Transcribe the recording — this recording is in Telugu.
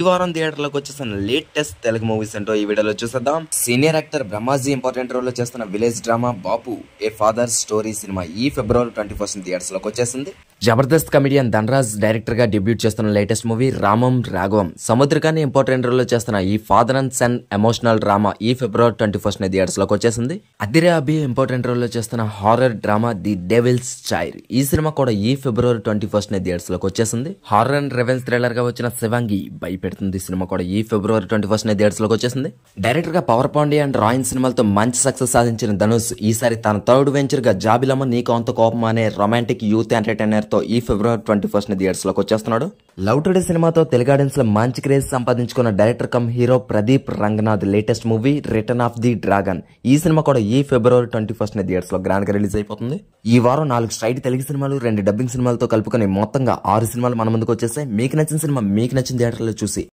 ఈ వారం థియేటర్లోకి వచ్చేసిన లేటెస్ట్ తెలుగు మూవీస్ ఏంటో ఈ వీడియోలో చూసేద్దాం. Senior actor Brahmaji important role లో చేస్తున్న village drama Bapu a father story cinema ఈ ఫిబ్రవరి 21 థియేటర్స్ లోకి వచ్చేసింది. జబర్దస్త్ కమెడియన్ ధనరాజ్ డైరెక్టర్ గా డెబ్యూట్ చేస్తున్న లేటెస్ట్ మూవీ రామం రాఘవం. సముద్రకాన్ని ఇంపార్టెంట్ రోల్ లో చేస్తున్న ఈ father and son emotional drama ఈ ఫిబ్రవరి 21 థియేటర్స్ లోకి వచ్చేసింది. అదిరే అభి ఇంపార్టెంట్ రోల్ లో చేస్తున్న horror drama the devil's child ఈ సినిమా కూడా ఈ ఫిబ్రవరి 21 థియేటర్స్ లోకి వచ్చేసింది. హారర్ అండ్ రెవెల్స్ థ్రిల్లర్ గా వచ్చిన శివాంగి భయపెడుతుంది సినిమా కూడా ఈ ఫిబ్రవరి 21 థియేటర్స్ లోకి వచ్చేసింది. డైరెక్టర్ గా పవర్ పాండి అండ్ రాయన్ సినిమాలతో మంచి సక్సెస్ సాధించిన ధనుష్ ఈసారి తన థర్డ్ వెంచర్ గా జాబిలమ్మ నీకు అంత కోపం అనే రొమాంటిక్ యూత్ ఎంటర్టైనర్ తో ఈ ఫిబ్రవరి 21 థియేటర్స్ లోకి వచ్చేస్తున్నాడు. లవ్ టుడే సినిమాతో తెలుగు ఆడియన్స్ లో మంచి క్రేజ్ సంపాదించుకున్న director come hero Pradeep Ranganath latest movie return of the dragon ఈ సినిమా కూడా ఈ ఫిబ్రవరి 21 థియేటర్స్ లో గ్రాండ్ గా రిలీజ్ అయిపోతుంది. ఈ వారం 4 స్ట్రైట్ తెలుగు సినిమాలు 2 డబ్బింగ్ సినిమాలతో కలుపుకొని మొత్తంగా 6 సినిమాలు మన ముందుకు వచ్చేసాయి. మీకు నచ్చిన సినిమా మీకు నచ్చిన థియేటర్లో చూసి